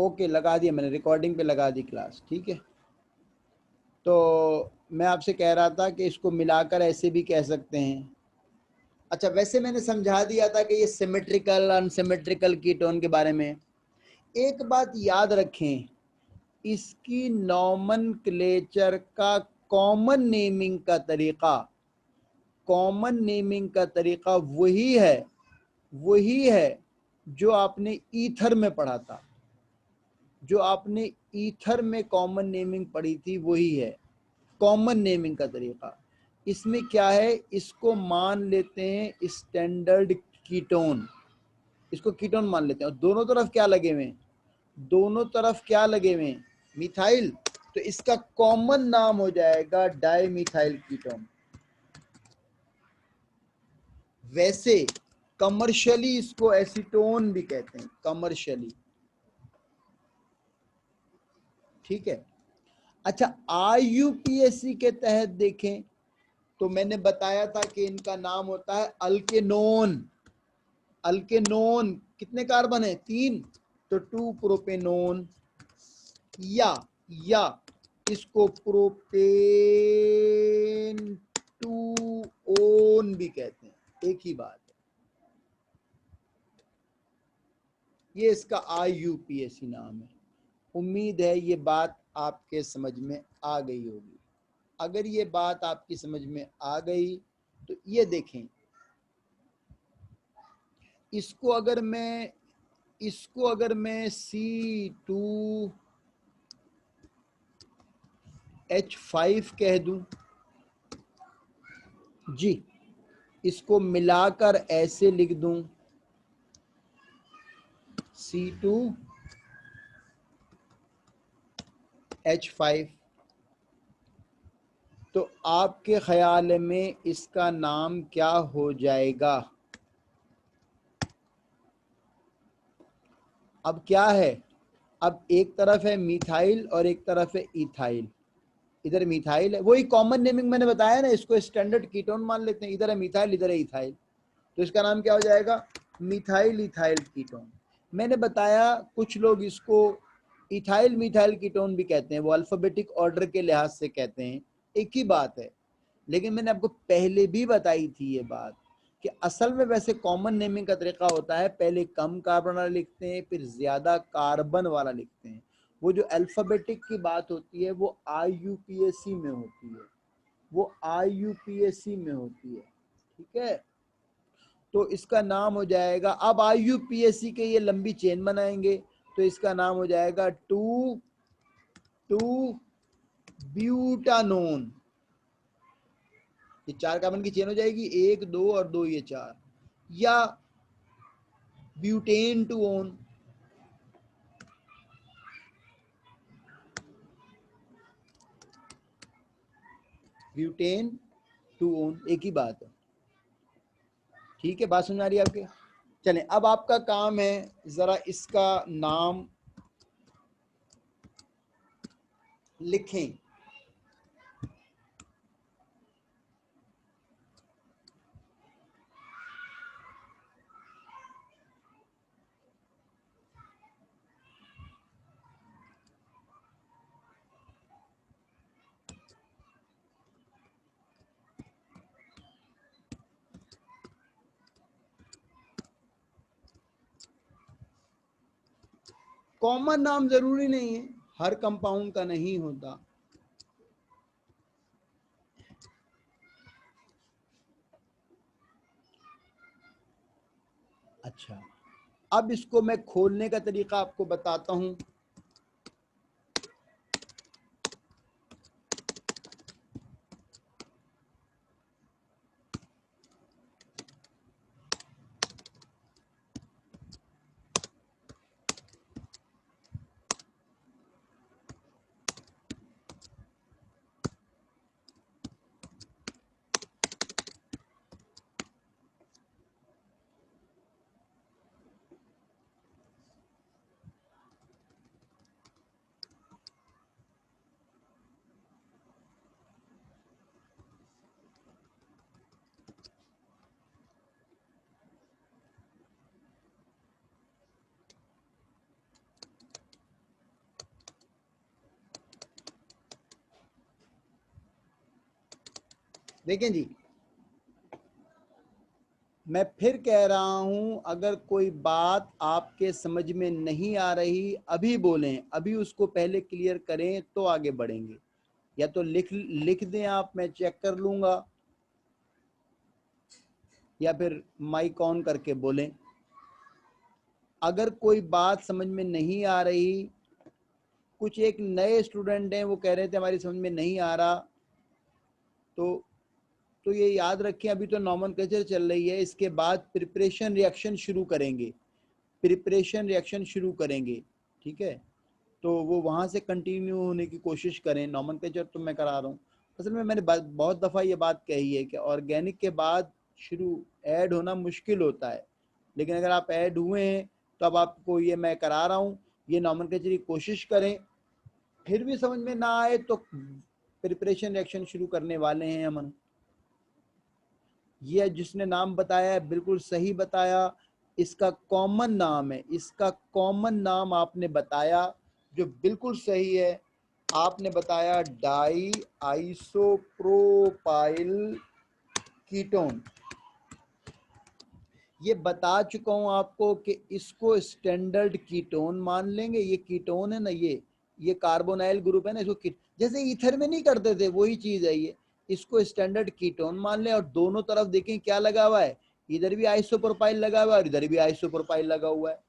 Okay, लगा दिया मैंने, रिकॉर्डिंग पे लगा दी क्लास, ठीक है। तो मैं आपसे कह रहा था कि इसको मिलाकर ऐसे भी कह सकते हैं। अच्छा, वैसे मैंने समझा दिया था कि ये सिमेट्रिकल अनसिमेट्रिकल कीटोन के बारे में। एक बात याद रखें, इसकी नॉमनक्लेचर का कॉमन नेमिंग का तरीका वही है जो आपने ईथर में पढ़ा था। जो आपने ईथर में कॉमन नेमिंग पढ़ी थी वही है कॉमन नेमिंग का तरीका। इसमें क्या है, इसको मान लेते हैं स्टैंडर्ड कीटोन, इसको कीटोन मान लेते हैं। और दोनों तरफ क्या लगे हुए, मिथाइल, तो इसका कॉमन नाम हो जाएगा डाइमिथाइल कीटोन। वैसे कमर्शियली इसको एसीटोन भी कहते हैं, कमर्शियली, ठीक है। अच्छा, आईयूपीएसी के तहत देखें तो मैंने बताया था कि इनका नाम होता है अल्केनोन। अल्केनोन कितने कार्बन है, 3, तो 2 प्रोपेनोन, या इसको प्रोपेन 2 ओन भी कहते हैं, एक ही बात है। ये इसका आईयूपीएसी नाम है। उम्मीद है ये बात आपके समझ में आ गई होगी। अगर ये बात आपकी समझ में आ गई तो ये देखें, इसको अगर मैं C2H5 कह दूं जी, इसको मिलाकर ऐसे लिख दूं C2H5, तो आपके ख्याल में इसका नाम क्या हो जाएगा? अब क्या है, अब एक तरफ है मिथाइल और एक तरफ है इथाइल। इधर मिथाइल है, वही कॉमन नेमिंग मैंने बताया ना, इसको स्टैंडर्ड कीटोन मान लेते हैं। इधर है मिथाइल, इधर है इथाइल, तो इसका नाम क्या हो जाएगा, मिथाइल इथाइल कीटोन। मैंने बताया कुछ लोग इसको इथाइल मिथाइल कीटोन भी कहते हैं, वो अल्फाबेटिक ऑर्डर के लिहाज से कहते हैं, एक ही बात है। लेकिन मैंने आपको पहले भी बताई थी ये बात कि असल में वैसे कॉमन नेमिंग का तरीका होता है, पहले कम कार्बन वाला लिखते हैं, फिर ज्यादा कार्बन वाला लिखते हैं। वो जो अल्फाबेटिक की बात होती है वो आईयूपीएसी में होती है, ठीक है। तो इसका नाम हो जाएगा, अब आईयूपीएसी के ये लंबी चेन बनाएंगे तो इसका नाम हो जाएगा 2 ब्यूटानोन। ये 4 कार्बन की चेन हो जाएगी, 1 2 और 2 ये 4, या butane two own. Butane two own, एक ही बात है, ठीक है। बात समझ आ रही है आपके? चलें, अब आपका काम है जरा इसका नाम लिखें। कॉमन नाम जरूरी नहीं है, हर कंपाउंड का नहीं होता। अच्छा, अब इसको मैं खोलने का तरीका आपको बताता हूं। देखें जी, मैं फिर कह रहा हूं, अगर कोई बात आपके समझ में नहीं आ रही अभी बोलें, अभी उसको पहले क्लियर करें तो आगे बढ़ेंगे। या तो लिख दें आप, मैं चेक कर लूंगा, या फिर माइक ऑन करके बोलें। अगर कोई बात समझ में नहीं आ रही, कुछ एक नए स्टूडेंट हैं, वो कह रहे थे हमारी समझ में नहीं आ रहा, तो ये याद रखें, अभी तो नॉमेनक्लेचर चल रही है, इसके बाद प्रिपरेशन रिएक्शन शुरू करेंगे, प्रिपरेशन रिएक्शन शुरू करेंगे, ठीक है। तो वो वहाँ से कंटिन्यू होने की कोशिश करें। नॉमेनक्लेचर तो मैं करा रहा हूँ। असल में मैंने बहुत दफ़ा ये बात कही है कि ऑर्गेनिक के बाद शुरू ऐड होना मुश्किल होता है, लेकिन अगर आप ऐड हुए हैं तो अब आपको ये मैं करा रहा हूँ, ये नॉमेनक्लेचर की कोशिश करें। फिर भी समझ में ना आए तो प्रिपरेशन रिएक्शन शुरू करने वाले हैं हम। ये जिसने नाम बताया है बिल्कुल सही बताया, इसका कॉमन नाम है, इसका कॉमन नाम आपने बताया जो बिल्कुल सही है। आपने बताया डाई आइसोप्रोपाइल कीटोन। ये बता चुका हूं आपको कि इसको स्टैंडर्ड कीटोन मान लेंगे। ये कीटोन है ना, ये कार्बोनाइल ग्रुप है ना, इसको जैसे ईथर में नहीं करते थे वही चीज है ये, इसको स्टैंडर्ड कीटोन मान लें। और दोनों तरफ देखें क्या लगा हुआ है, इधर भी आइसोप्रोपाइल लगा हुआ है और इधर भी आइसोप्रोपाइल लगा हुआ है।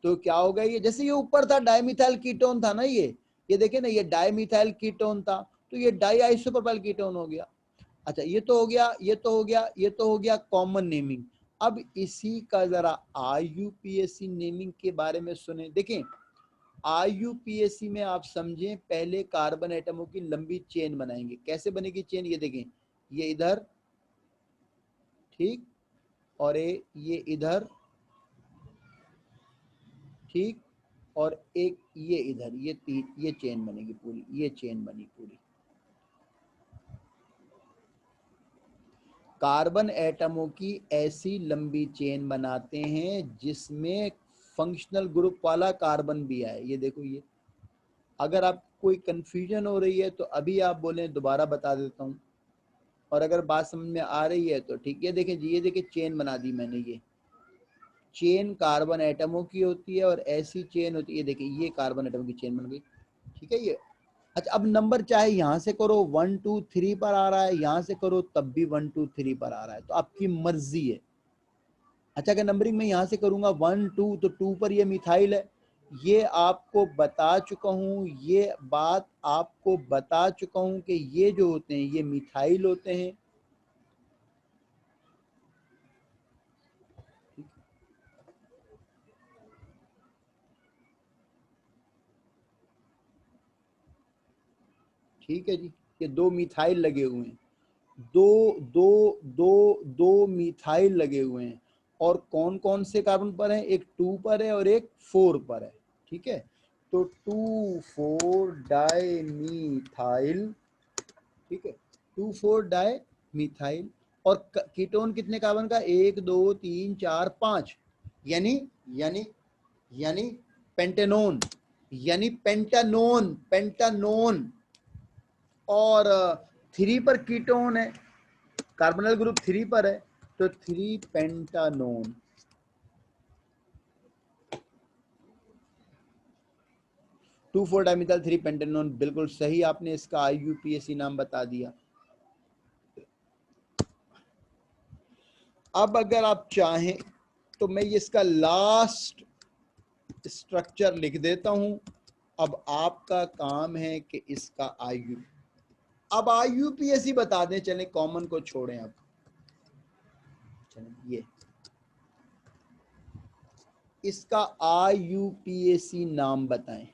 तो क्या होगा, ये जैसे ये ऊपर था डाइमिथाइल कीटोन था ना, ये देखें ना, ये डाइमिथाइल कीटोन था, तो ये डाई आइसोप्रोपाइल कीटोन हो गया। अच्छा, ये तो हो गया, ये तो हो गया, ये तो हो गया कॉमन नेमिंग। अब इसी का जरा आईयूपीएसी नेमिंग के बारे में सुने। देखें, आईयूपीएसी में आप समझें, पहले कार्बन एटमों की लंबी चेन बनाएंगे। कैसे बनेगी चेन, ये देखें, ये इधर, ठीक, और ये इधर, ठीक, और एक ये इधर, ये तीन, ये चेन बनेगी पूरी, ये चेन बनी पूरी। कार्बन एटमों की ऐसी लंबी चेन बनाते हैं जिसमें फंक्शनल ग्रुप वाला कार्बन भी आए। ये देखो, ये अगर आप कोई कंफ्यूजन हो रही है तो अभी आप बोलें, दोबारा बता देता हूँ, और अगर बात समझ में आ रही है तो ठीक है। देखें जी, ये देखिए चेन बना दी मैंने, ये चेन कार्बन एटमों की होती है और ऐसी चेन होती है। देखिए ये कार्बन एटमों की चेन बन गई, ठीक है ये। अच्छा, अब नंबर चाहे यहाँ से करो 1 2 3 पर आ रहा है, यहाँ से करो तब भी 1 2 3 पर आ रहा है, तो आपकी मर्जी है। अच्छा, अगर नंबरिंग में यहाँ से करूँगा 1 2, तो 2 पर ये मिथाइल है। ये आपको बता चुका हूँ, ये बात आपको बता चुका हूँ कि ये जो होते हैं ये मिथाइल होते हैं। ठीक है जी, ये दो मिथाइल लगे हुए हैं, दो दो दो दो मिथाइल लगे हुए हैं। और कौन कौन से कार्बन पर है, एक 2 पर है और एक 4 पर है, ठीक है। तो 2,4 डाई मिथाइल, ठीक है, 2,4 डाई मिथाइल। और कीटोन कितने कार्बन का, 1 2 3 4 5, यानी यानी यानी पेंटेनोन, यानी पेंटानोन, पेंटानोन। और 3 पर कीटोन है, कार्बोनिल ग्रुप 3 पर है, तो 3 पेंटानोन। 2,4 डाइमिथाइल 3 पेंटानोन, बिल्कुल सही आपने इसका आईयूपीएसी नाम बता दिया। अब अगर आप चाहें तो मैं इसका लास्ट स्ट्रक्चर लिख देता हूं। अब आपका काम है कि इसका अब आईयूपीएसी बता दें, चलें कॉमन को छोड़ें। अब चलें, ये इसका आईयूपीएसी नाम बताएं।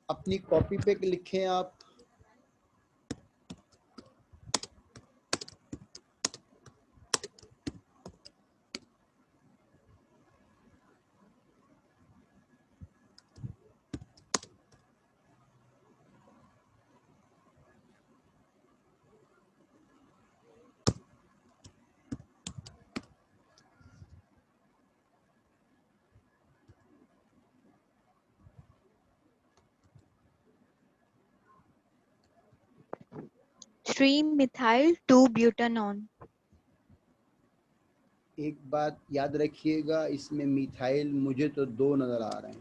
अपनी कॉपी पे लिखें आप। 3 methyl 2 butanone. एक बात याद रखिएगा, इसमें मिथाइल मुझे तो 2 नजर आ रहे हैं।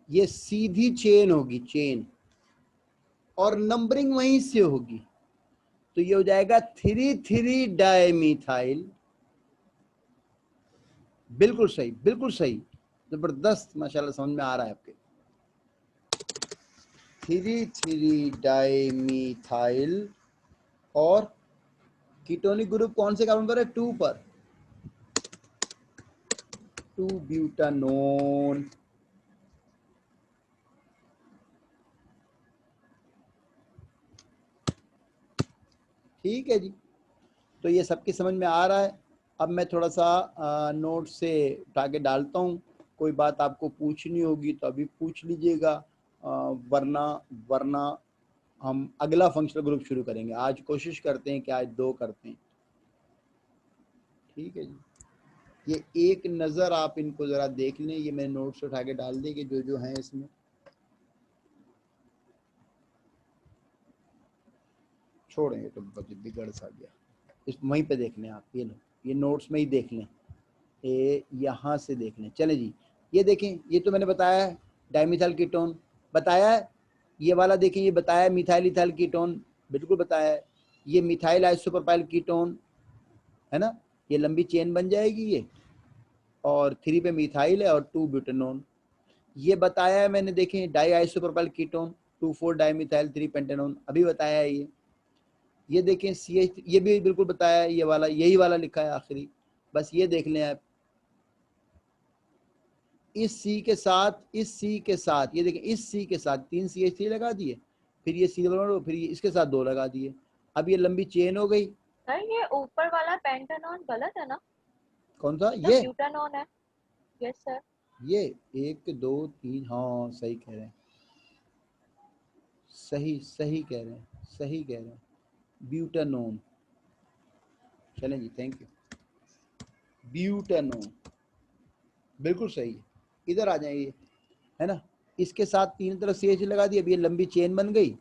ये सीधी चेन होगी, चेन, और नंबरिंग वहीं से होगी, तो ये हो जाएगा 3,3 डाइमिथाइल। बिल्कुल सही, बिल्कुल सही, जबरदस्त, माशाल्लाह समझ में आ रहा है आपके। 3,3 डाइमिथाइल, और कीटोनिक ग्रुप कौन से कार्बन पर है? 2 पर, 2 ब्यूटानोन। ठीक है जी, तो ये सबकी समझ में आ रहा है। अब मैं थोड़ा सा नोट से उठा के डालता हूँ, कोई बात आपको पूछनी होगी तो अभी पूछ लीजिएगा, वरना वरना हम अगला फंक्शनल ग्रुप शुरू करेंगे। आज कोशिश करते हैं कि आज 2 करते हैं। ठीक है जी, ये एक नज़र आप इनको ज़रा देख लें, ये मैंने नोट से उठा के डाल दिए कि जो जो हैं इसमें। छोड़ें, ये तो बिगड़ सा गया, इस वहीं पे देख लें आप, ये लो, ये नोट्स में ही देख लें, ये यहाँ से देख लें। चलें जी, ये देखें, ये तो मैंने बताया है डाइमिथाइल कीटोन, बताया है। ये वाला देखें, ये बताया मिथाइल इथाइल कीटोन, बिल्कुल बताया है। ये मिथाइल आइसोप्रोपाइल कीटोन है ना, ये लंबी चेन बन जाएगी ये, और 3 पे मिथाइल है और 2 ब्यूटेनोन। ये बताया है मैंने, देखें di isopropyl ketone 2,4 dimethyl 3 pentanone, अभी बताया है ये देखें CH, ये भी बिल्कुल बताया है, ये वाला यही वाला लिखा है आखिरी, बस ये देख लें आप। इस C के साथ, इस C के साथ, ये देखें इस C के साथ 3 CH3 लगा दिए, फिर ये C फिर ये इसके साथ 2 लगा दिए, अब ये लंबी चेन हो गई। सर ये ऊपर वाला पेंटानॉन गलत है ना? कौन सा? मतलब ये ब्यूटानॉन है। Yes sir. ये 1 2 3, हाँ सही कह रहे हैं, सही सही कह रहे हैं, सही कह रहे हैं, ब्यूटानोन। चलें जी, थैंक यू, ब्यूटानोन बिल्कुल सही है। इधर आ जाइए, है ना, इसके साथ 3 तरफ CH लगा दी, अब ये लंबी चेन बन गई।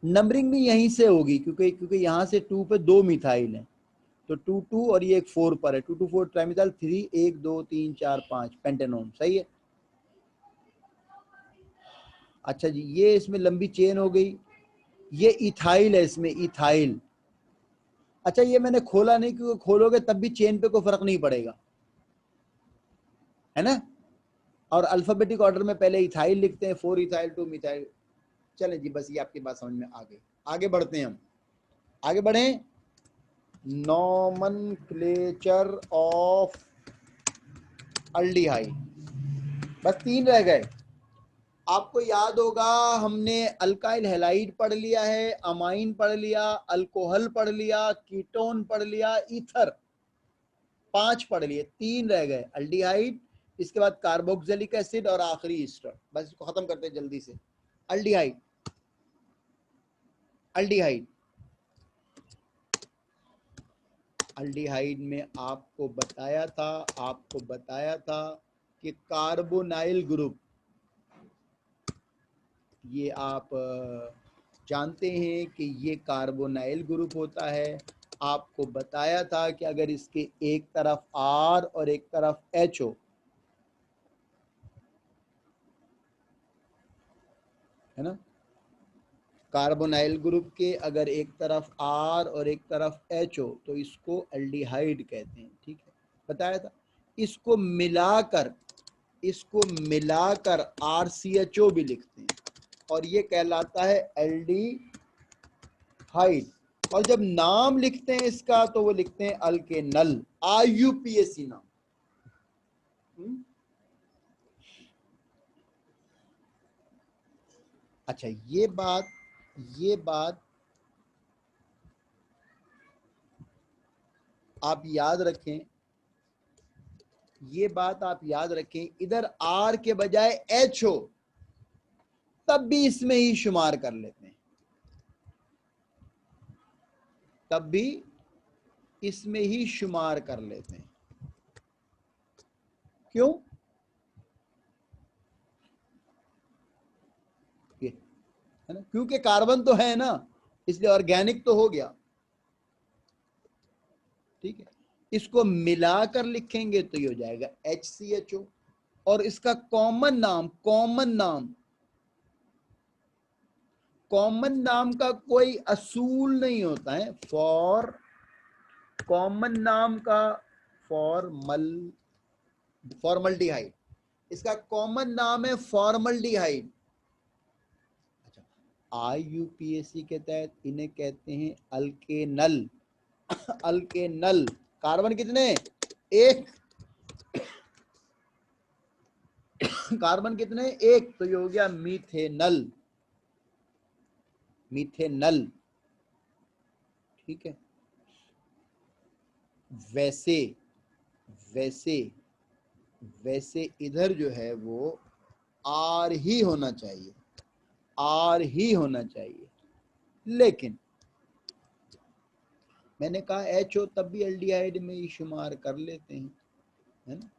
नंबरिंग भी यहीं से होगी, क्योंकि यहाँ से 2 पे 2 मिथाइल हैं, तो 2 2 और ये एक 4 पर है, 2 2 4 ट्राइमिथाइल 3 1 2 3 4 5 पेंटेनोन, सही है। अच्छा जी, ये इसमें लंबी चेन हो गई, ये इथाइल है, इसमें इथाइल। अच्छा, ये मैंने खोला नहीं, क्योंकि खोलोगे तब भी चेन पे कोई फर्क नहीं पड़ेगा, है ना। और अल्फाबेटिक ऑर्डर में पहले इथाइल लिखते हैं, 4 इथाइल 2 मिथाइल। चले जी, बस ये आपकी बात समझ में आ गई। आगे बढ़ते हैं हम, आगे बढ़े। नॉमनक्लेचर ऑफ अल्डिहाइड, बस 3 रह गए। आपको याद होगा, हमने अल्काइल हैलाइड पढ़ लिया है, अमाइन पढ़ लिया, अल्कोहल पढ़ लिया, कीटोन पढ़ लिया, ईथर 5 पढ़ लिए, 3 रह गए, अल्डिहाइड, इसके बाद कार्बोक्सिलिक एसिड और आखिरी ईस्टर। बस इसको खत्म करते हैं जल्दी से। अल्डिहाइड, अल्डिहाइड, अल्डिहाइड में आपको बताया था कि कार्बोनाइल ग्रुप, ये आप जानते हैं कि ये कार्बोनाइल ग्रुप होता है। आपको बताया था कि अगर इसके एक तरफ R और एक तरफ H हो, है ना, कार्बोनाइल ग्रुप के अगर एक तरफ R और एक तरफ H हो तो इसको एल्डिहाइड कहते हैं। ठीक है, बताया था। इसको मिलाकर RCHO भी लिखते हैं, और ये कहलाता है एल्डिहाइड। और जब नाम लिखते हैं इसका तो वो लिखते हैं अल्केनल, IUPAC नाम। अच्छा, ये बात आप याद रखें, ये बात आप याद रखें, इधर R के बजाय H हो तब भी इसमें ही शुमार कर लेते हैं, तब भी इसमें ही शुमार कर लेते हैं। क्यों? है ना, क्योंकि कार्बन तो है ना, इसलिए ऑर्गेनिक तो हो गया। ठीक है, इसको मिलाकर लिखेंगे तो ये हो जाएगा HCHO। और इसका कॉमन नाम का कोई असूल नहीं होता है। फॉर कॉमन नाम का फॉर्मल्डिहाइड, इसका कॉमन नाम है फॉर्मल्डिहाइड। अच्छा, IUPAC के तहत इन्हें कहते हैं अल्केनल। अल्केनल, कार्बन कितने? एक। कार्बन कितने? एक, तो ये हो गया मीथेनल। ठीक है, वैसे इधर जो है वो R ही होना चाहिए, लेकिन मैंने कहा H हो तब भी एल्डिहाइड में ही शुमार कर लेते हैं, है ना।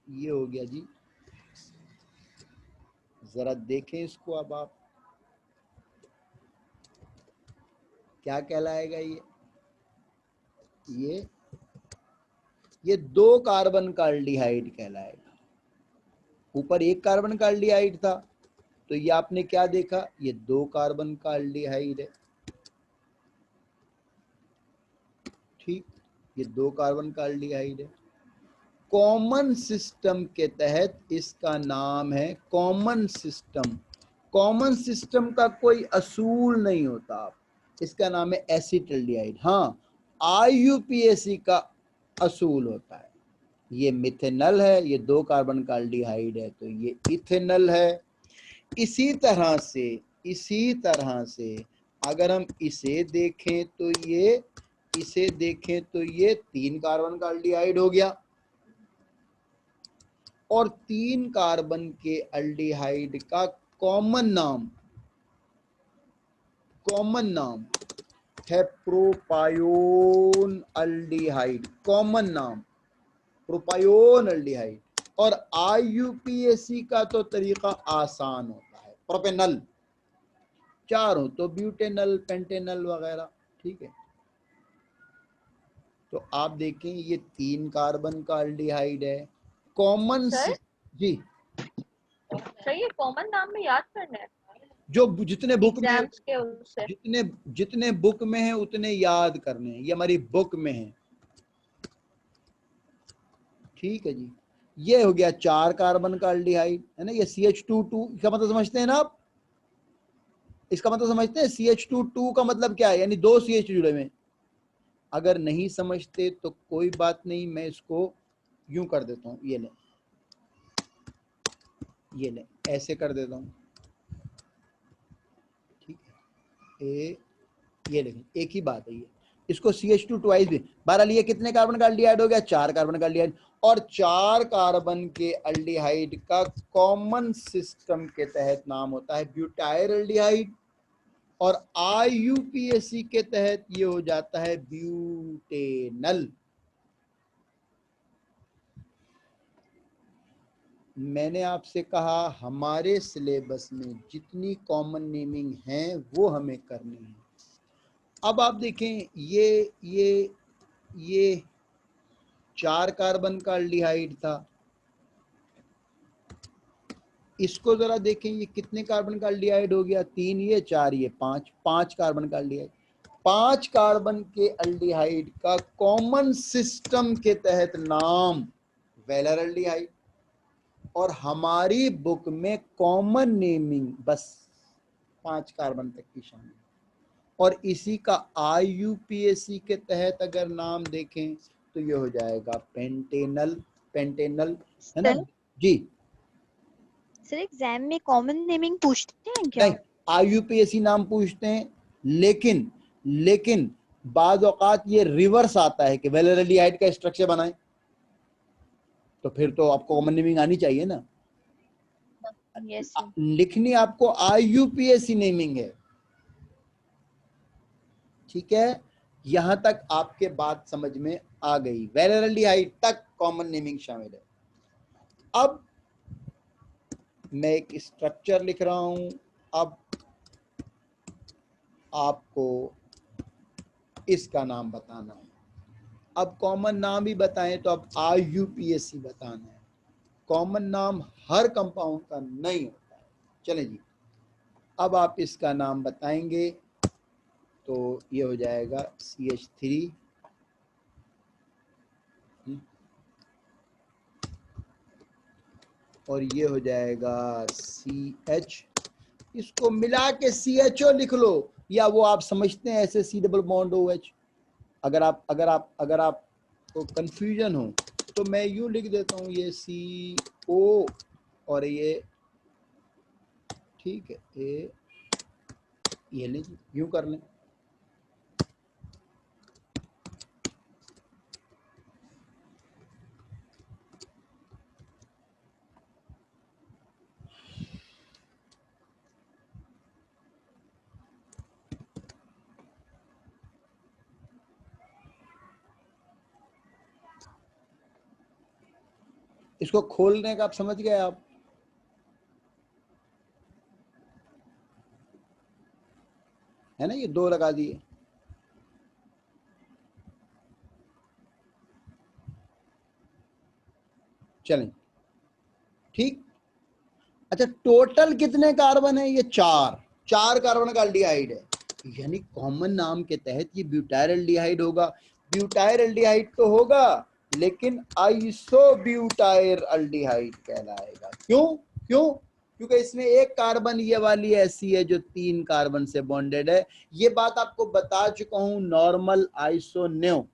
ये हो गया जी। जरा देखें इसको अब आप, क्या कहलाएगा ये 2 कार्बन का एल्डिहाइड कहलाएगा। ऊपर 1 कार्बन का एल्डिहाइड था, तो ये आपने क्या देखा, ये 2 कार्बन का एल्डिहाइड है। ठीक, ये 2 कार्बन का एल्डिहाइड है। कॉमन सिस्टम के तहत इसका नाम है कॉमन सिस्टम। कॉमन सिस्टम का कोई असूल नहीं होता, इसका नाम है एसिटिल्डिहाइड। हाँ, IUPAC का असूल होता है। ये मिथेनल है, ये 2 कार्बन का एल्डिहाइड है, तो ये इथेनल है। इसी तरह से अगर हम इसे देखें तो ये 3 कार्बन का एल्डिहाइड हो गया। और 3 कार्बन के एल्डिहाइड का कॉमन नाम है प्रोपायोन एल्डिहाइड। कॉमन नाम प्रोपायोन एल्डिहाइड। और IUPAC का तो तरीका आसान होता है, प्रोपेनल। 4 हो तो ब्यूटेनल, पेंटेनल वगैरह। ठीक है, तो आप देखें ये 3 कार्बन का एल्डिहाइड है। कॉमन सर जी सर, ये कॉमन नाम में याद करना है जो जितने बुक में, एग्जाम्स के उससे? जितने बुक में है उतने याद करने हैं, ये हमारी बुक में है। ठीक है जी, ये हो गया 4 कार्बन का एल्डिहाइड, है ना। ये CH2 का मतलब समझते हैं ना आप? इसका मतलब समझते हैं? CH2 का मतलब क्या है, यानी 2 CH जुड़े हुए। अगर नहीं समझते तो कोई बात नहीं, मैं इसको यूं कर देता हूं, ये ले ऐसे कर देता हूं। ठीक है, ये देखें, एक ही बात है ये। इसको CH2 ट्वाइस भी। बहरहाल ये कितने कार्बन का एल्डिहाइड हो गया? 4 कार्बन का एल्डिहाइड। और 4 कार्बन के एल्डिहाइड का कॉमन सिस्टम के तहत नाम होता है ब्यूटाइल एल्डिहाइड। और IUPAC के तहत ये हो जाता है ब्यूटेनल। मैंने आपसे कहा हमारे सिलेबस में जितनी कॉमन नेमिंग है वो हमें करनी है। अब आप देखें, ये 4 कार्बन का एल्डिहाइड था। इसको जरा देखें, ये कितने कार्बन का एल्डिहाइड हो गया? 3, ये 4, ये 5 कार्बन का एल्डिहाइड। 5 कार्बन के एल्डिहाइड का कॉमन सिस्टम के तहत नाम वेलर एल्डिहाइड। और हमारी बुक में कॉमन नेमिंग बस 5 कार्बन तक की शामिल। और इसी का IUPAC के तहत अगर नाम देखें तो ये हो जाएगा पेंटेनल, पेंटेनल, है ना सर जी। सर एग्जाम में कॉमन नेमिंग पूछते हैं क्या? नहीं, IUPAC नाम पूछते हैं, लेकिन लेकिन बाद औकात ये रिवर्स आता है कि वेलेरियाइड का स्ट्रक्चर बनाएं, तो फिर तो आपको कॉमन नेमिंग आनी चाहिए ना। Yes sir. लिखनी आपको IUPAC नेमिंग है, ठीक है। यहां तक आपके बात समझ में आ गई, वेलेरियाइड तक कॉमन नेमिंग शामिल है। अब मैं एक स्ट्रक्चर लिख रहा हूं, अब आपको इसका नाम बताना है। अब कॉमन नाम ही बताएं तो अब IUPAC बताना है। कॉमन नाम हर कंपाउंड का नहीं होता है। चलें जी, अब आप इसका नाम बताएंगे तो ये हो जाएगा CH3, और ये हो जाएगा CH। इसको मिला के CHO लिख लो, या वो आप समझते हैं ऐसे C डबल बॉन्ड OH। अगर आप तो कंफ्यूजन हो तो मैं यूं लिख देता हूं, ये CO और ये, ठीक है, ये ले यूं कर लें। इसको खोलने का आप समझ गए आप, है ना, ये 2 लगा दिए। चलें, ठीक। अच्छा, टोटल कितने कार्बन है? ये 4 कार्बन का एल्डिहाइड है, यानी कॉमन नाम के तहत ये ब्यूटाइल एल्डिहाइड होगा। ब्यूटाइल एल्डिहाइड तो होगा, लेकिन आइसोब्यूटाइल एल्डिहाइड कहलाएगा। क्यों? क्यों? क्योंकि इसमें एक कार्बन ये वाली ऐसी है जो 3 कार्बन से बॉन्डेड है। ये बात आपको बता चुका हूं नॉर्मल आइसोन्यो।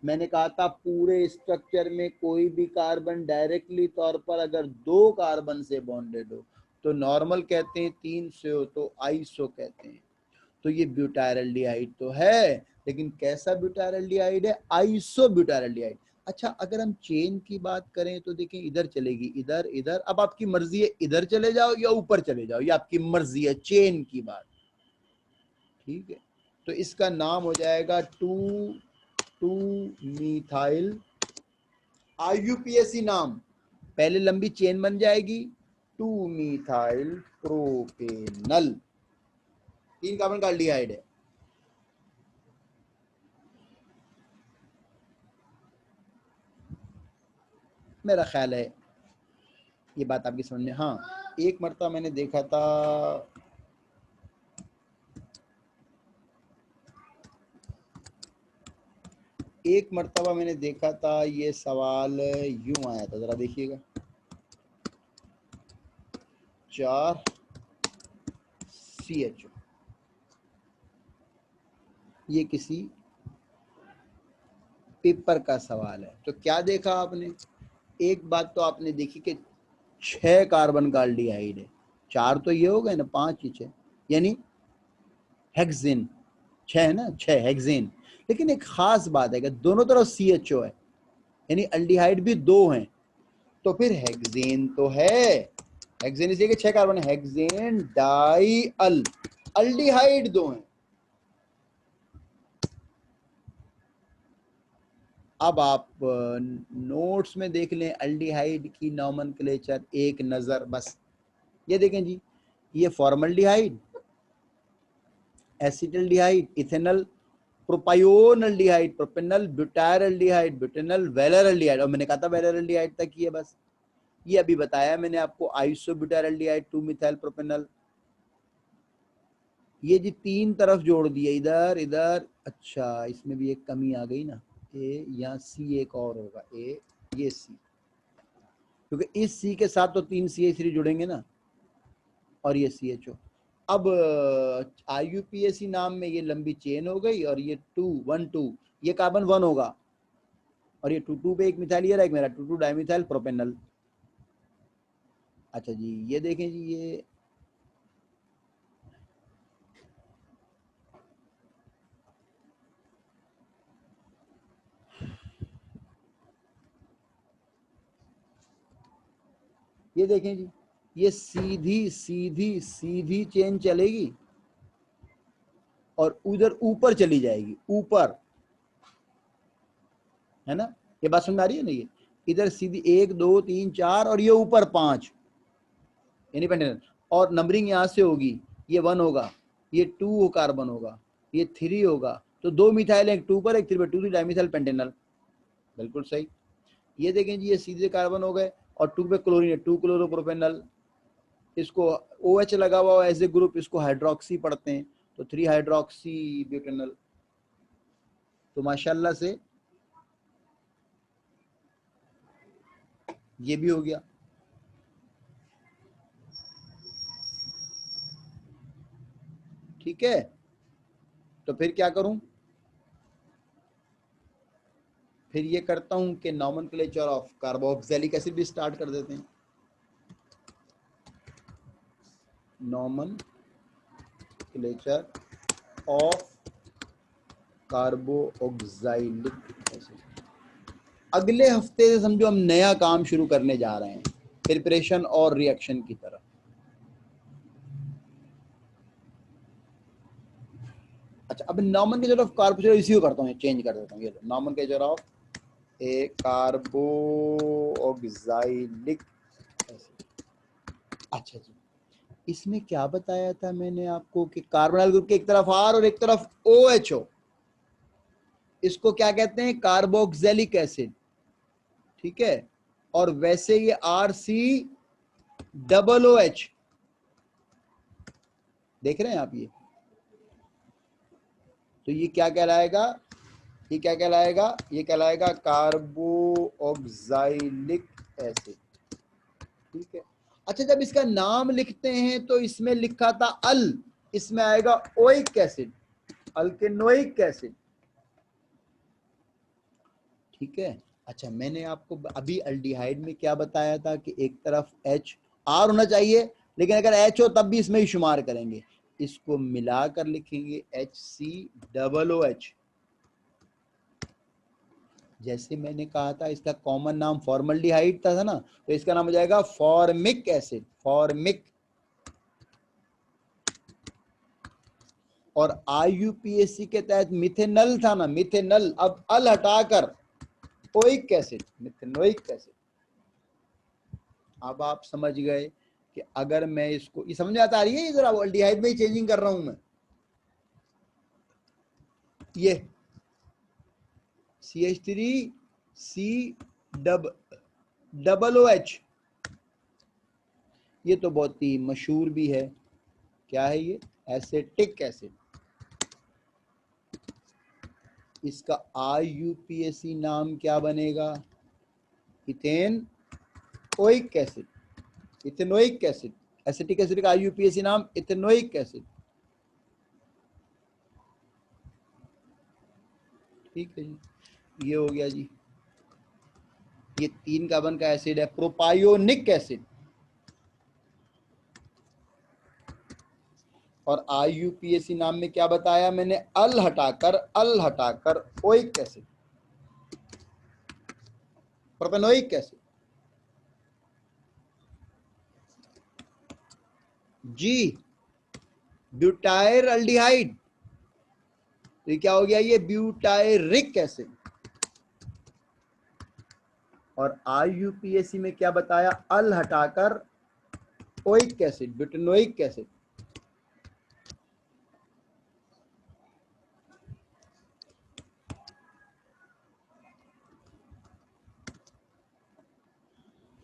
मैंने कहा था पूरे स्ट्रक्चर में कोई भी कार्बन डायरेक्टली तौर पर अगर 2 कार्बन से बॉन्डेड हो तो नॉर्मल कहते हैं, 3 से हो तो आइसो कहते हैं। तो ये ब्यूटाइलडिहाइड तो है, लेकिन कैसा ब्यूटाइलडिहाइड है? आइसो ब्यूटाइलडिहाइड। अच्छा, अगर हम चेन की बात करें तो देखें, इधर चलेगी, इधर इधर। अब आपकी मर्जी है इधर चले जाओ या ऊपर चले जाओ, ये आपकी मर्जी है, चेन की बात, ठीक है। तो इसका नाम हो जाएगा 2,2-methyl। IUPAC नाम, पहले लंबी चेन बन जाएगी 2-methyl प्रोपेनल, 3 कार्बन का एल्डिहाइड है। मेरा ख्याल है ये बात आपकी समझ में। हाँ, एक मरतबा मैंने देखा था, एक मरतबा मैंने देखा था ये सवाल यूं आया था, जरा देखिएगा। 4 CHO, ये किसी पेपर का सवाल है। तो क्या देखा आपने? एक बात तो आपने देखी कि 6 कार्बन का एल्डिहाइड है। 4 तो ये हो गए ना, 5 ही 6, यानी हेक्सेन 6 है ना, 6 हेक्सेन। लेकिन एक खास बात है कि दोनों तरफ CHO है, यानी एल्डिहाइड भी 2 हैं, तो फिर हेक्सेन तो है। हेक्सेन इसलिए कि 6 कार्बन है, हेक्सेन डाई अल, एल्डिहाइड 2 हैं। अब आप नोट्स में देख लें एल्डिहाइड की नॉमेनक्लेचर एक नजर बस। ये देखें जी, ये formaldehyde, acetaldehyde, ethanal, propionaldehyde, propanal, butyraldehyde, butanal, valeraldehyde. और मैंने कहा था वेलरल्डिहाइड तक ही है बस। ये अभी बताया मैंने आपको, आइसोब्यूटाइलडिहाइड 2-methyl प्रोपेनल। ये जी 3 तरफ जोड़ दिए, इधर इधर। अच्छा, इसमें भी एक कमी आ गई ना, ए, यहाँ C एक और होगा, ए, ये C, क्योंकि इस C के साथ तो 3 CH3 जुड़ेंगे ना, और ये CHO। अब IUPAC नाम में ये लंबी चेन हो गई और ये 2 1 2 ये कार्बन 1 होगा और ये 2 2 पे एक मिथाइल ये रहा, एक मेरा 2 2 डाइमिथाइल प्रोपेनल। अच्छा जी, ये देखें जी, ये देखें जी, ये सीधी सीधी सीधी चेन चलेगी और उधर ऊपर चली जाएगी, ऊपर, है ना? ये बात समझ आ रही है ना? ये इधर सीधी 1 2 3 4 और ये ऊपर 5 इंडिपेंडेंट, और नंबरिंग यहां से होगी, ये 1 होगा, ये 2 कार्बन होगा, ये 3 होगा, तो 2 मिथाइल, एक 2 पर एक 3 पर, 2 3 डाइमिथाइल पेंटेनल। बिल्कुल सही। ये देखें जी, ये सीधे कार्बन हो गए और 2 पे क्लोरीन है, 2 क्लोरोप्रोपेनल। इसको OH लगा हुआ एज ए ग्रुप, इसको हाइड्रोक्सी पढ़ते हैं, तो 3 हाइड्रोक्सी ब्यूटेनल। तो माशाल्लाह से ये भी हो गया। ठीक है, तो फिर क्या करूं? फिर ये करता हूं कि नॉमेनक्लेचर ऑफ कार्बोक्सिलिक एसिड भी स्टार्ट कर देते हैं। Nomenclature of carboxylic acid. अगले हफ्ते से समझो हम नया काम शुरू करने जा रहे हैं, प्रिपरेशन और रिएक्शन की तरफ। अच्छा, अब नॉमेनक्लेचर ऑफ कार्बोक्सिलिक इसी को करता हूँ, चेंज कर देता हूँ। ये nomenclature of A carboxylic acid. अच्छा जी, इसमें क्या बताया था मैंने आपको कि कार्बोनाइल ग्रुप के एक तरफ R और एक तरफ OH हो, इसको क्या कहते हैं? Carboxylic acid. ठीक है, और वैसे ये RCOOH, देख रहे हैं आप ये? तो ये क्या कहलाएगा? ये क्या कहलाएगा? ये कहलाएगा कार्बोक्सिलिक एसिड। ठीक है। अच्छा, जब इसका नाम लिखते हैं तो इसमें लिखा था अल, इसमें आएगा ओइक एसिड, अल्केनोइक एसिड। ठीक है। अच्छा, मैंने आपको अभी अल्डिहाइड में क्या बताया था कि एक तरफ H R होना चाहिए, लेकिन अगर H हो तब भी इसमें ही शुमार करेंगे, इसको मिलाकर लिखेंगे HCOOH। जैसे मैंने कहा था इसका कॉमन नाम फॉर्मल्डिहाइड था ना, तो इसका नाम हो जाएगा फॉर्मिक एसिड, फॉर्मिक। और IUPAC के तहत मिथेनल था ना, मिथेनल, अब अल हटाकर ओइक एसिड, मिथेनोइक एसिड। अब आप समझ गए कि अगर मैं इसको, ये समझ में आता आ रही है? ये जरा अल्डिहाइड में ही चेंजिंग कर रहा हूं मैं। ये CH3COOH, ये तो बहुत ही मशहूर भी है। क्या है ये? Acetic acid. इसका IUPAC नाम क्या बनेगा? Ethane oic acid, ethanoic acid. Acetic acid का IUPAC नाम इथेनोइक एसिड। ठीक है जी, ये हो गया जी। ये 3 कार्बन का एसिड है, प्रोपायोनिक एसिड। और IUPAC नाम में क्या बताया मैंने? अल हटाकर ओइक एसिड, प्रोपेनोइक एसिड। जी, ब्यूटाइर अल्डिहाइड, तो ये क्या हो गया? ये ब्यूटायरिक एसिड। और IUPAC में क्या बताया? अल हटाकर ओइक एसिड, ब्यूटेनोइक एसिड।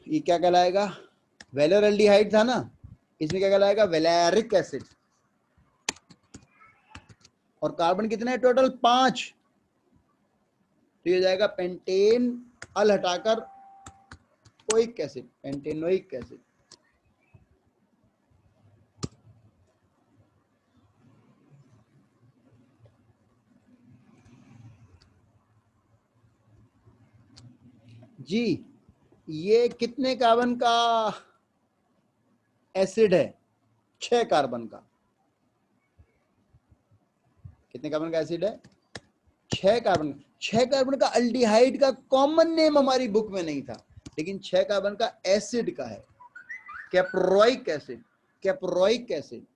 ये क्या कहलाएगा? वेलर अल्डिहाइड था ना, इसमें क्या कहलाएगा? Valeric acid. और कार्बन कितने हैं टोटल? 5, तो ये जाएगा पेंटेन, अल हटाकर ओइक एसिड, पेंटेनोइक एसिड। जी ये कितने कार्बन का एसिड है? 6 कार्बन का। कितने कार्बन का एसिड है? 6 कार्बन। 6 कार्बन का अल्डिहाइड का कॉमन नेम हमारी बुक में नहीं था, लेकिन 6 कार्बन का एसिड का है, caproic acid. Caproic acid.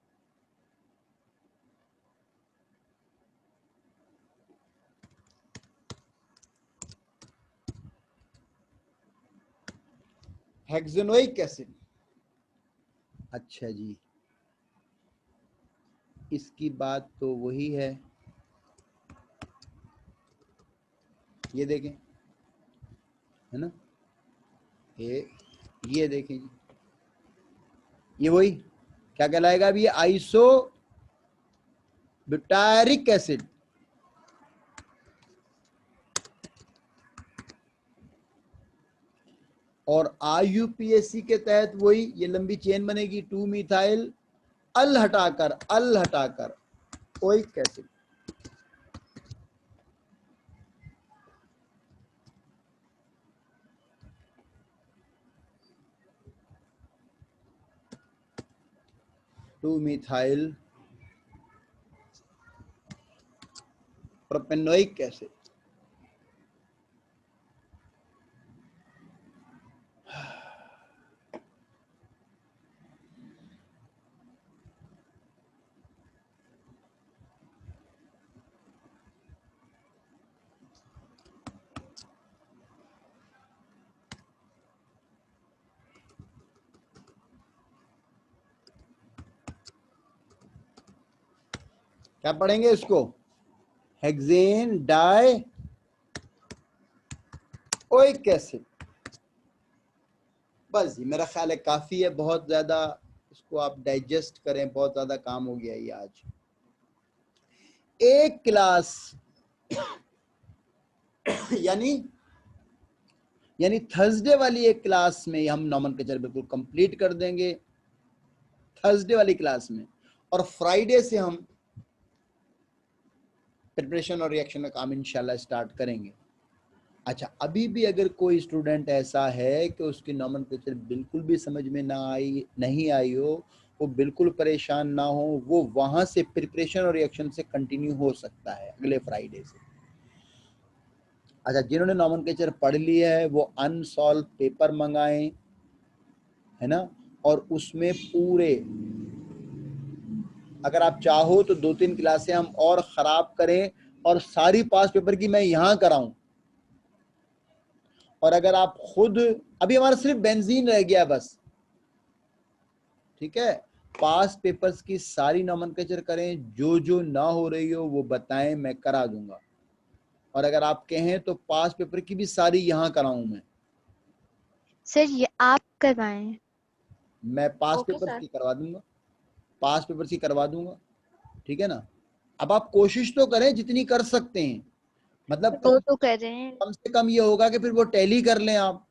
Hexanoic acid. अच्छा जी, इसकी बात तो वही है, ये देखें, है ना, ये देखें जी, ये वही क्या कहलाएगा अभी? Iso butyric acid. और आईयूपीएसी के तहत वही ये लंबी चेन बनेगी, 2 मिथाइल अल हटाकर oic acid. Two methyl propanoic acid. क्या पढ़ेंगे इसको? Hexane die oic acid. बस जी मेरा ख्याल है काफी है, बहुत ज्यादा इसको आप डाइजेस्ट करें, बहुत ज्यादा काम हो गया ये आज। एक क्लास यानी थर्सडे वाली एक क्लास में हम नॉमेनक्लेचर बिल्कुल कंप्लीट कर देंगे, थर्सडे वाली क्लास में, और फ्राइडे से हम प्रिपरेशन और रिएक्शन का काम इंशाल्लाह स्टार्ट करेंगे। अच्छा, अभी भी अगर कोई स्टूडेंट ऐसा है कि उसकी नॉमेनक्लेचर बिल्कुल भी समझ में नहीं आई हो, वो बिल्कुल परेशान ना हो, वो वहां से प्रिपरेशन और रिएक्शन से कंटिन्यू हो सकता है अगले फ्राइडे से। अच्छा, जिन्होंने नॉमेनक्लेचर पढ़ लिया है वो अनसॉल्व पेपर मंगाएं, है ना, और उसमें पूरे, अगर आप चाहो तो 2-3 क्लासें हम और खराब करें और सारी पास पेपर की मैं यहां कराऊं। और अगर आप खुद, अभी हमारा सिर्फ बेंजीन रह गया बस, ठीक है, पास पेपर्स की सारी नॉमेनक्लेचर करें, जो जो ना हो रही हो वो बताएं, मैं करा दूंगा। और अगर आप कहें तो पास पेपर की भी सारी यहां कराऊं मैं। सर ये आप करवाएं। मैं पास ओके पेपर्स सर। की करवा दूंगा, पास पेपर्स की करवा दूंगा, ठीक है ना। अब आप कोशिश तो करें जितनी कर सकते हैं, मतलब वो तो कर रहे हैं। कम से कम ये होगा कि फिर वो टैली कर लें आप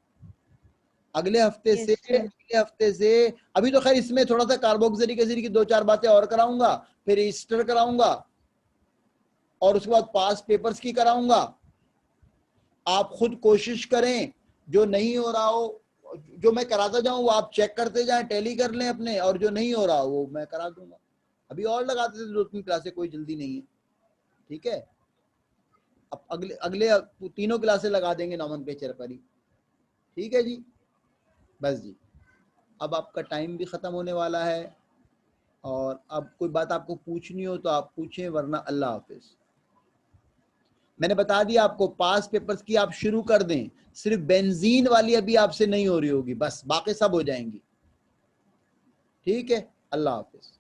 अगले हफ्ते से। Yes sir. अगले हफ्ते से, अभी तो खैर इसमें थोड़ा सा कार्बोक्सिलिक एसिड की 2-4 बातें और कराऊंगा, फिर ईस्टर कराऊंगा, और उसके बाद पास पेपर्स की कराऊंगा। आप खुद कोशिश करें, जो नहीं हो रहा हो, जो मैं कराता जाऊं वो आप चेक करते जाएं, टैली कर लें अपने, और जो नहीं हो रहा वो मैं करा दूंगा। अभी और लगाते थे 2-3 क्लासें, कोई जल्दी नहीं है, ठीक है। अब अगले अगले 3 क्लासें लगा देंगे नॉमेनक्लेचर पर ही, ठीक है जी। बस जी, अब आपका टाइम भी ख़त्म होने वाला है, और अब कोई बात आपको पूछनी हो तो आप पूछें, वरना अल्लाह हाफिज। मैंने बता दिया आपको, पास पेपर्स की आप शुरू कर दें, सिर्फ बेंजीन वाली अभी आपसे नहीं हो रही होगी, बस बाकी सब हो जाएंगी, ठीक है। अल्लाह हाफिज।